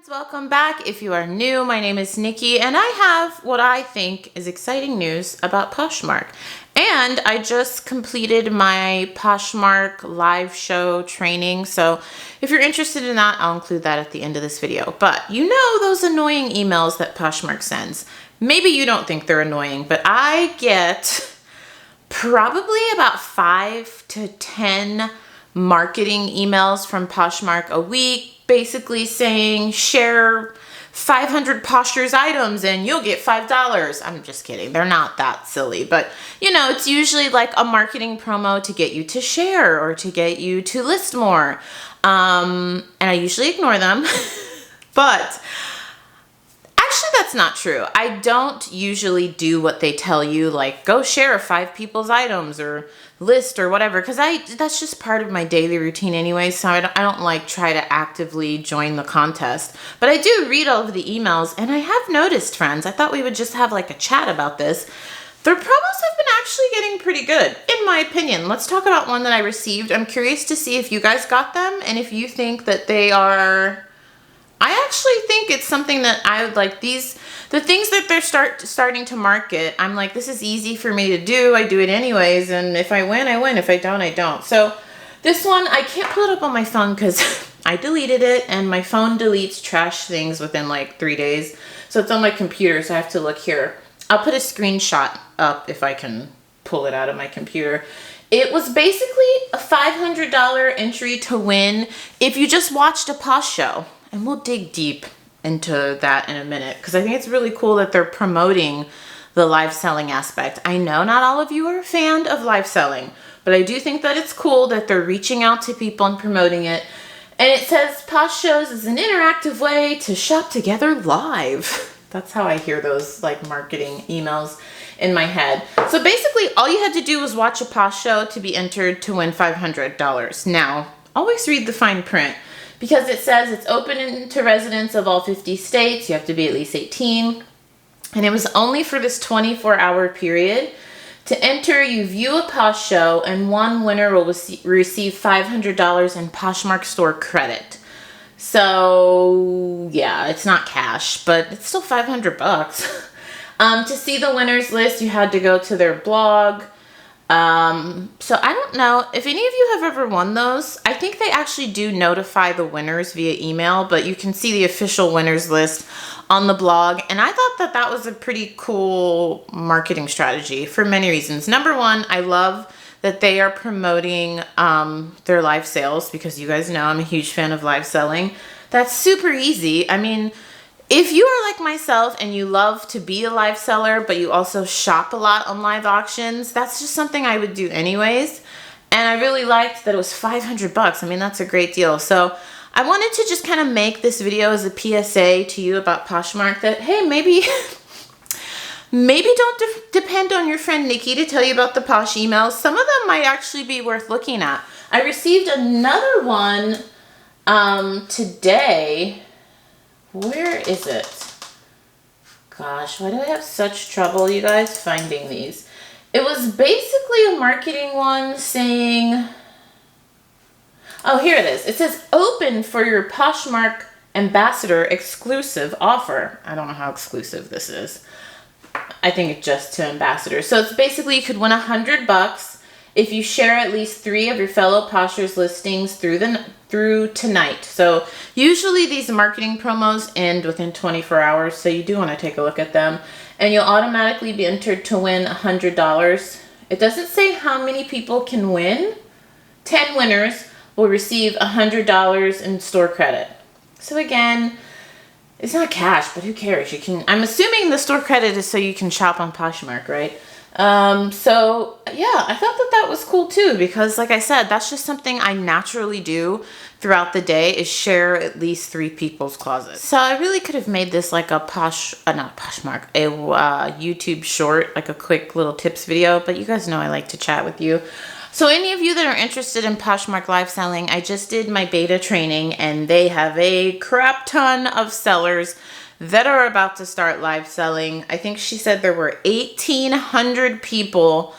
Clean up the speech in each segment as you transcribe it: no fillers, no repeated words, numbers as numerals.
Welcome back. If you are new, my name is Nikki and I have what I think is exciting news about Poshmark. And I just completed my Poshmark live show training. So if you're interested in that, I'll include that at the end of this video. But you know those annoying emails that Poshmark sends. Maybe you don't think they're annoying, but I get probably about 5 to 10 marketing emails from Poshmark a week, basically saying share 500 Postures items and you'll get $5. I'm just kidding. They're not that silly, but you know, it's usually like a marketing promo to get you to share or to get you to list more. And I usually ignore them, but actually that's not true. I don't usually do what they tell you, like go share 5 people's items or list or whatever, because that's just part of my daily routine anyway, so I don't like try to actively join the contest. But I do read all of the emails, and I have noticed, friends, I thought we would just have like a chat about this. Their promos have been actually getting pretty good, in my opinion. Let's talk about one that I received. I'm curious to see if you guys got them, and if you think that they are... I actually think it's something that I would like. The things that they're starting to market, I'm like, this is easy for me to do. I do it anyways, and if I win, I win. If I don't, I don't. So this one, I can't pull it up on my phone because I deleted it, and my phone deletes trash things within like 3 days. So it's on my computer, so I have to look here. I'll put a screenshot up if I can pull it out of my computer. It was basically a $500 entry to win if you just watched a Posh show. And we'll dig deep into that in a minute because I think it's really cool that they're promoting the live selling aspect. I know not all of you are a fan of live selling, but I do think that it's cool that they're reaching out to people and promoting it. And it says Posh shows is an interactive way to shop together live. That's how I hear those like marketing emails in my head. So basically all you had to do was watch a Posh show to be entered to win $500. Now, always read the fine print, because it says it's open to residents of all 50 states. You have to be at least 18. And it was only for this 24-hour period. To enter, you view a Posh show, and one winner will receive $500 in Poshmark store credit. So, yeah, it's not cash, but it's still $500 bucks. To see the winners list, you had to go to their blog. So I don't know if any of you have ever won those. I think they actually do notify the winners via email, but you can see the official winners list on the blog. And I thought that that was a pretty cool marketing strategy for many reasons. Number one, I love that they are promoting their live sales, because you guys know I'm a huge fan of live selling. That's super easy. I mean, if you are like myself and you love to be a live seller, but you also shop a lot on live auctions, that's just something I would do anyways. And I really liked that it was $500 bucks. I mean, that's a great deal. So I wanted to just kind of make this video as a PSA to you about Poshmark that, hey, maybe don't depend on your friend Nikki to tell you about the Posh emails. Some of them might actually be worth looking at. I received another one today. Where is it? Gosh, why do I have such trouble, you guys, finding these? It was basically a marketing one saying, oh, here it is. It says open for your Poshmark ambassador exclusive offer. I don't know how exclusive this is. I think it's just to ambassadors. So it's basically you could win $100 bucks if you share at least 3 of your fellow Poshers listings through tonight. So usually these marketing promos end within 24 hours, so you do want to take a look at them. And you'll automatically be entered to win $100. It doesn't say how many people can win. 10 winners will receive $100 in store credit. So again, it's not cash, but who cares? You can. I'm assuming the store credit is so you can shop on Poshmark, right? So yeah, I thought that that was cool too, because like I said, that's just something I naturally do throughout the day, is share at least 3 people's closets. So I really could have made this like a not Poshmark, a YouTube short, like a quick little tips video, but you guys know I like to chat with you. So any of you that are interested in Poshmark live selling, I just did my beta training and they have a crap ton of sellers that are about to start live selling. I think she said there were 1,800 people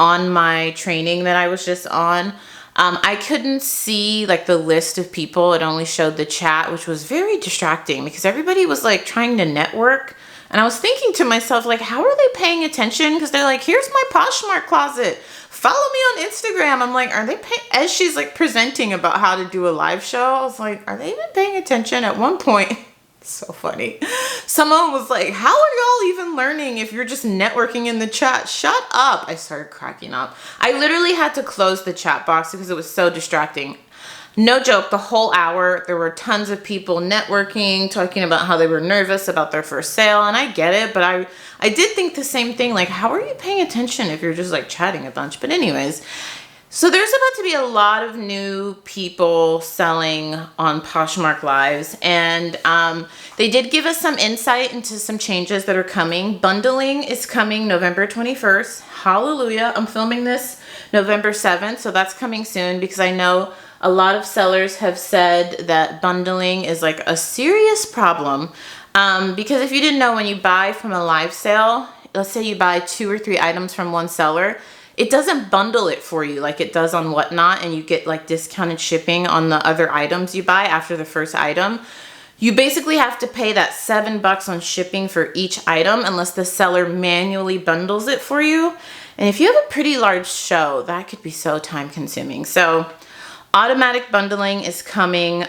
on my training that I was just on. I couldn't see like the list of people. It only showed the chat, which was very distracting because everybody was like trying to network. And I was thinking to myself, like, how are they paying attention? Because they're like, here's my Poshmark closet. Follow me on Instagram. I'm like, are they paying? As she's like presenting about how to do a live show, I was like, are they even paying attention? At one point, so funny, someone was like, how are y'all even learning if you're just networking in the chat? Shut up. I started cracking up. I literally had to close the chat box because it was so distracting. No joke, the whole hour, there were tons of people networking, talking about how they were nervous about their first sale. And I get it, but I did think the same thing. Like, how are you paying attention if you're just like chatting a bunch? But anyways, so there's about to be a lot of new people selling on Poshmark Lives. And they did give us some insight into some changes that are coming. Bundling is coming November 21st. Hallelujah. I'm filming this November 7th. So that's coming soon because I know a lot of sellers have said that bundling is like a serious problem. Because if you didn't know, when you buy from a live sale, let's say you buy 2 or 3 items from one seller, it doesn't bundle it for you like it does on Whatnot, and you get like discounted shipping on the other items you buy after the first item. You basically have to pay that $7 on shipping for each item unless the seller manually bundles it for you. And if you have a pretty large show, that could be so time consuming. So automatic bundling is coming.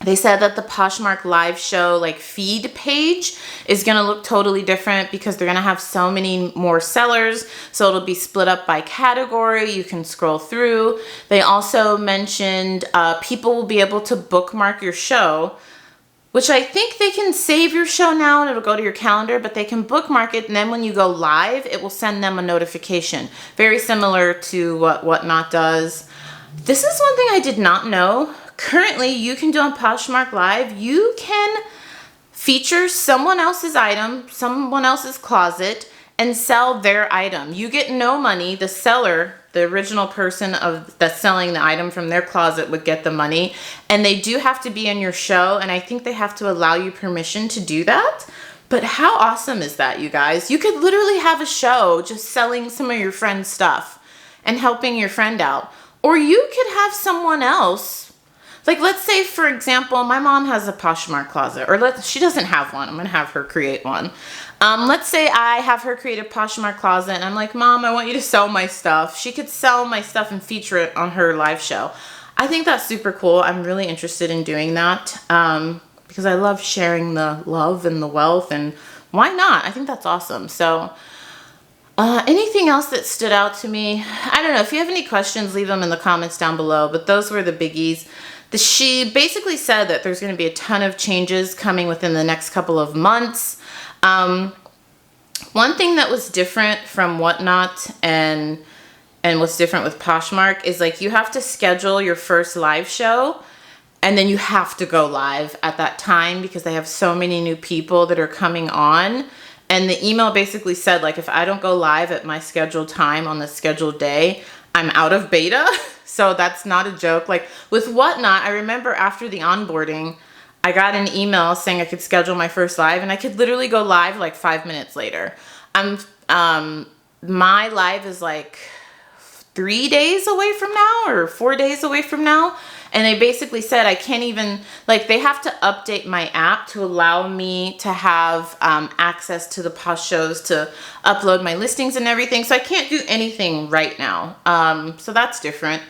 They said that the Poshmark live show like feed page is going to look totally different because they're going to have so many more sellers. So it'll be split up by category. You can scroll through. They also mentioned people will be able to bookmark your show, which I think they can save your show now and it'll go to your calendar, but they can bookmark it. And then when you go live, it will send them a notification. Very similar to what Whatnot does. This is one thing I did not know. Currently, you can do on Poshmark Live, you can feature someone else's item, someone else's closet, and sell their item. You get no money. The seller, the original person that's selling the item from their closet, would get the money. And they do have to be in your show, and I think they have to allow you permission to do that. But how awesome is that, you guys? You could literally have a show just selling some of your friend's stuff and helping your friend out. Or you could have someone else. Like, let's say, for example, my mom has a Poshmark closet, or she doesn't have one. I'm going to have her create one. Let's say I have her create a Poshmark closet, and I'm like, Mom, I want you to sell my stuff. She could sell my stuff and feature it on her live show. I think that's super cool. I'm really interested in doing that because I love sharing the love and the wealth, and why not? I think that's awesome. So anything else that stood out to me? I don't know. If you have any questions, leave them in the comments down below, but those were the biggies. She basically said that there's going to be a ton of changes coming within the next couple of months. One thing that was different from Whatnot and what's different with Poshmark is like you have to schedule your first live show and then you have to go live at that time because they have so many new people that are coming on. And the email basically said, like, if I don't go live at my scheduled time on the scheduled day, I'm out of beta. So that's not a joke. Like with Whatnot, I remember after the onboarding, I got an email saying I could schedule my first live and I could literally go live like 5 minutes later. My live is like 3 days away from now or 4 days away from now. And they basically said I can't even, like, they have to update my app to allow me to have access to the Posh shows to upload my listings and everything. So I can't do anything right now. So that's different.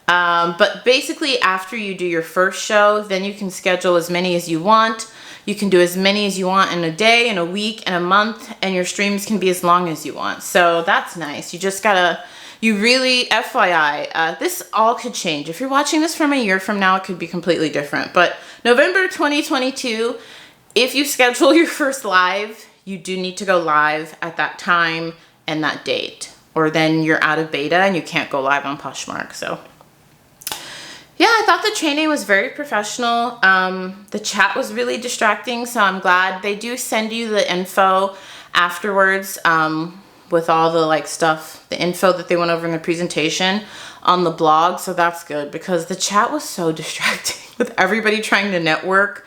But basically after you do your first show, then you can schedule as many as you want. You can do as many as you want in a day, in a week, in a month, and your streams can be as long as you want. So that's nice. You just gotta, you really, FYI, this all could change. If you're watching this from a year from now, it could be completely different. But November 2022, if you schedule your first live, you do need to go live at that time and that date, or then you're out of beta and you can't go live on Poshmark. So yeah, I thought the training was very professional. The chat was really distracting, so I'm glad. They do send you the info afterwards with all the like stuff, the info that they went over in the presentation on the blog, so that's good because the chat was so distracting with everybody trying to network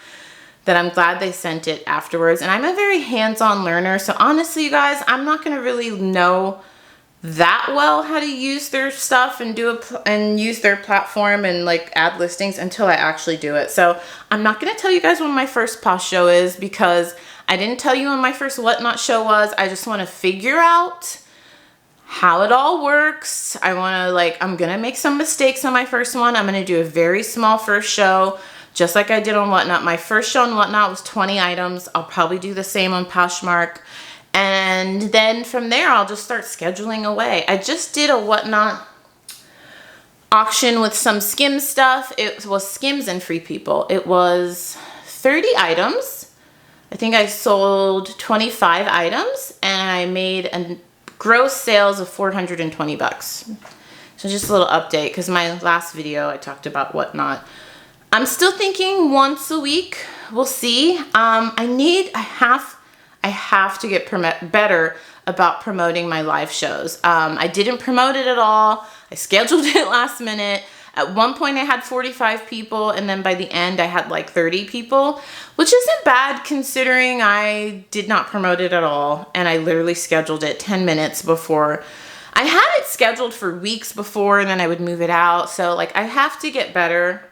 that I'm glad they sent it afterwards. And I'm a very hands-on learner, so honestly, you guys, I'm not going to really know that well how to use their stuff and use their platform and like add listings until I actually do it. So I'm not going to tell you guys when my first Posh show is, because I didn't tell you when my first Whatnot show was. I just want to figure out how it all works. I'm going to make some mistakes on my first one. I'm going to do a very small first show, just like I did on Whatnot. My first show on Whatnot was 20 items. I'll probably do the same on Poshmark. And then from there, I'll just start scheduling away. I just did a Whatnot auction with some Skims stuff. It was Skims and Free People. It was 30 items. I think I sold 25 items and I made a gross sales of 420 bucks. So just a little update, because my last video I talked about Whatnot. I'm still thinking once a week. We'll see. I have to get better about promoting my live shows. I didn't promote it at all. I scheduled it last minute. At one point I had 45 people, and then by the end I had like 30 people, which isn't bad considering I did not promote it at all. And I literally scheduled it 10 minutes before. I had it scheduled for weeks before, and then I would move it out. So like, I have to get better.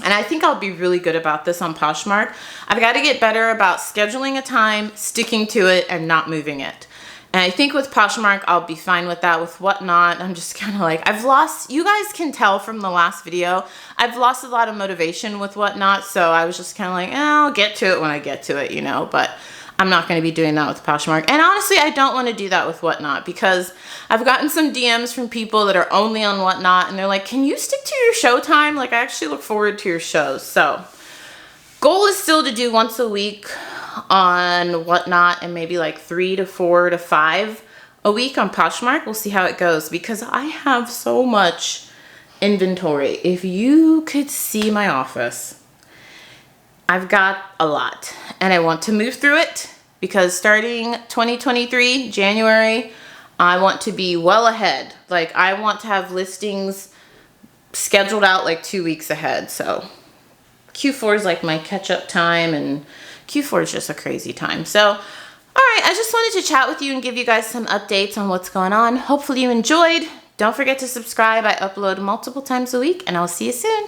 And I think I'll be really good about this on Poshmark. I've got to get better about scheduling a time, sticking to it, and not moving it. And I think with Poshmark, I'll be fine with that. With Whatnot, I'm just kind of like, you guys can tell from the last video, I've lost a lot of motivation with Whatnot. So I was just kind of like, I'll get to it when I get to it, you know, but I'm not going to be doing that with Poshmark. And honestly, I don't want to do that with Whatnot, because I've gotten some DMs from people that are only on Whatnot, and they're like, can you stick to your show time? Like, I actually look forward to your shows. So goal is still to do once a week on Whatnot, and maybe like 3 to 4 to 5 a week on Poshmark. We'll see how it goes, because I have so much inventory. If you could see my office, I've got a lot, and I want to move through it, because starting 2023, January, I want to be well ahead. Like, I want to have listings scheduled out like 2 weeks ahead. So Q4 is like my catch-up time, and Q4 is just a crazy time. So, all right, I just wanted to chat with you and give you guys some updates on what's going on. Hopefully you enjoyed. Don't forget to subscribe. I upload multiple times a week, and I'll see you soon.